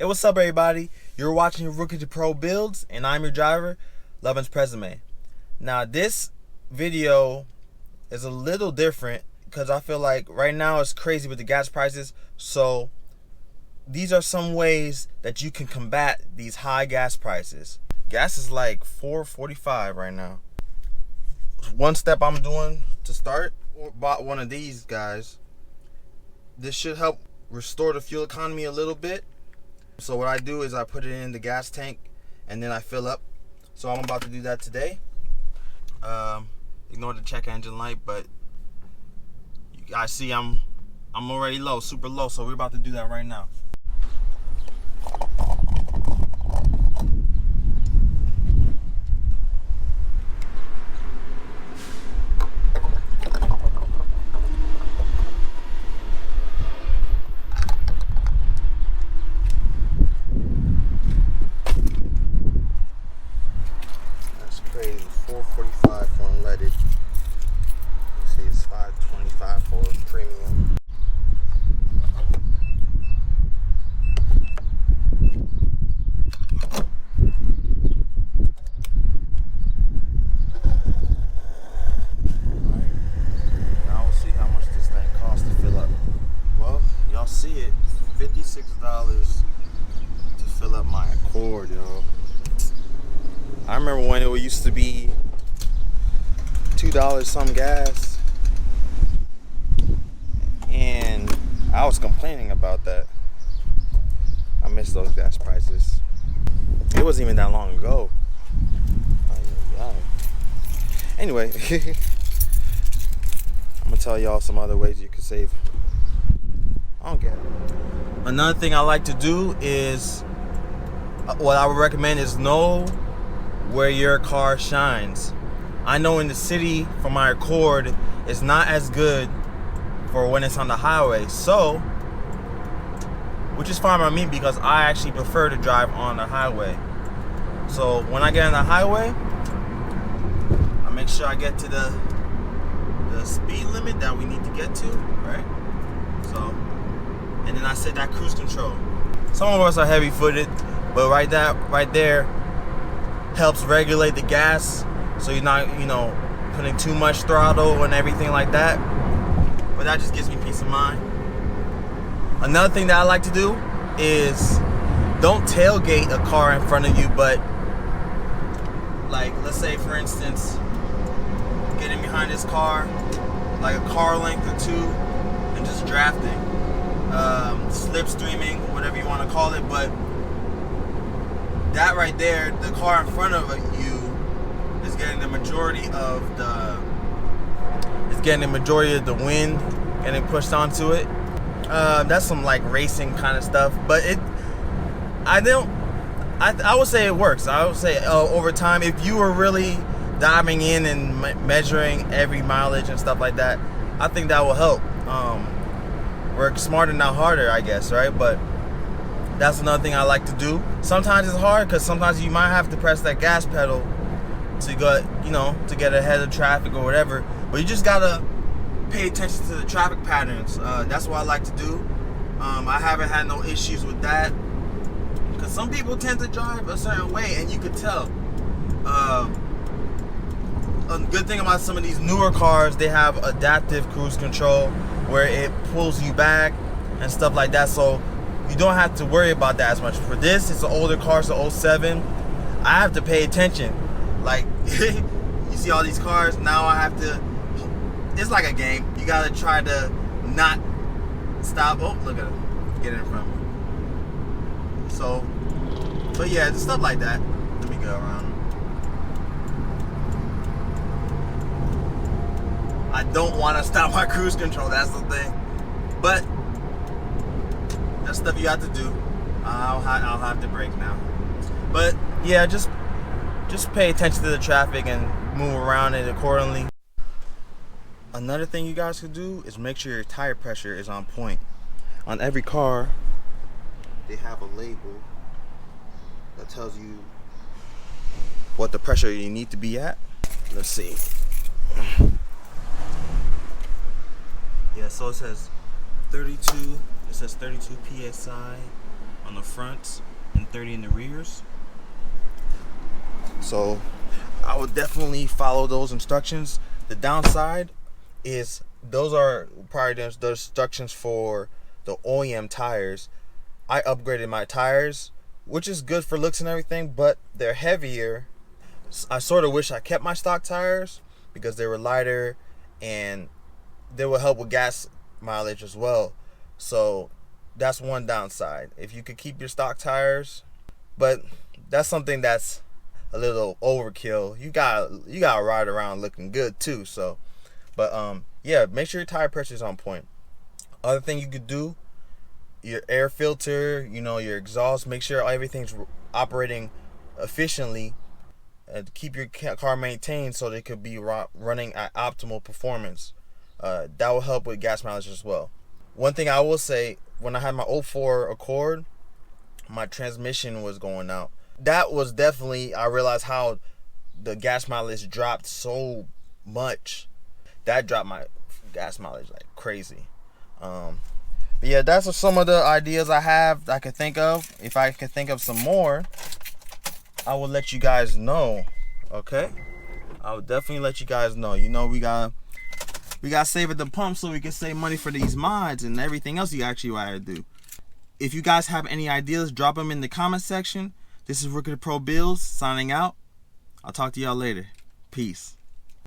Hey, what's up, everybody? You're watching Rookie to Pro Builds, and I'm your driver, Lovens Presume. Now, this video is a little different because I feel like right now it's crazy with the gas prices. So, these are some ways that you can combat these high gas prices. Gas is like $4.45 right now. One step I'm doing to start, bought one of these guys. This should help restore the fuel economy a little bit. So what I do is I put it in the gas tank and then I fill up. So I'm about to do that today. Ignore the check engine light, but you guys see I'm already low, super low. So we're about to do that right now. Crazy, $4.45 for unleaded. See, it's $5.25 for premium. Alright, now we'll see how much this thing costs to fill up. Well, y'all see it, $56 to fill up my Accord, y'all. I remember when it used to be $2 some gas, and I was complaining about that. I miss those gas prices. It wasn't even that long ago. Anyway, I'm gonna tell y'all some other ways you can save. I don't get it. Another thing I like to do is, what I would recommend is know where your car shines. I know in the city for my Accord, it's not as good for when it's on the highway. So, which is fine by me because I actually prefer to drive on the highway. So when I get on the highway, I make sure I get to the speed limit that we need to get to, right? So, and then I set that cruise control. Some of us are heavy-footed, but right there helps regulate the gas, so you're not, putting too much throttle and everything like that. But that just gives me peace of mind. Another thing that I like to do is don't tailgate a car in front of you, but like, let's say for instance, getting behind this car, like a car length or two, and just drafting, slipstreaming, whatever you want to call it. But that right there, the car in front of you is getting the majority of the wind getting pushed onto it. That's some like racing kind of stuff, but I would say it works. I would say over time, if you were really diving in and measuring every mileage and stuff like that, I think that will help. Work smarter, not harder, I guess, right? But that's another thing I like to do. Sometimes it's hard because sometimes you might have to press that gas pedal to get ahead of traffic or whatever. But you just gotta pay attention to the traffic patterns. That's what I like to do. I haven't had no issues with that because some people tend to drive a certain way, and you could tell. A good thing about some of these newer cars, they have adaptive cruise control where it pulls you back and stuff like that. So you don't have to worry about that as much. For this, it's an older car, it's an 07. I have to pay attention. Like, you see all these cars, now I have to, it's like a game. You gotta try to not stop. Oh, look at it. Get it in front of me. So, but yeah, stuff like that. Let me go around. I don't want to stop my cruise control, that's the thing. But that's stuff you have to do. I'll have to brake now. But yeah, just pay attention to the traffic and move around it accordingly. Another thing you guys could do is make sure your tire pressure is on point. On every car, they have a label that tells you what the pressure you need to be at. Let's see. Yeah, so it says 32. It says 32 psi. on the fronts and 30 in the rears. So I would definitely follow those instructions. The downside is those are probably the instructions for the OEM tires. I upgraded my tires, which is good for looks and everything, but they're heavier. I sort of wish I kept my stock tires because they were lighter and they will help with gas mileage as well. So that's one downside. If you could keep your stock tires, but that's something that's a little overkill. You gotta ride around looking good too. So, but yeah, make sure your tire pressure is on point. Other thing you could do, your air filter, your exhaust, make sure everything's operating efficiently and keep your car maintained so they could be running at optimal performance. That will help with gas mileage as well. One thing I will say, when I had my 04 Accord, my transmission was going out. That was definitely, I realized how the gas mileage dropped so much. That dropped my gas mileage like crazy. But yeah, that's some of the ideas I have that I could think of. If I could think of some more, I will let you guys know. Okay? I will definitely let you guys know. We gotta save at the pump so we can save money for these mods and everything else you actually gotta do. If you guys have any ideas, drop them in the comment section. This is Rookie to Pro Bills signing out. I'll talk to y'all later. Peace.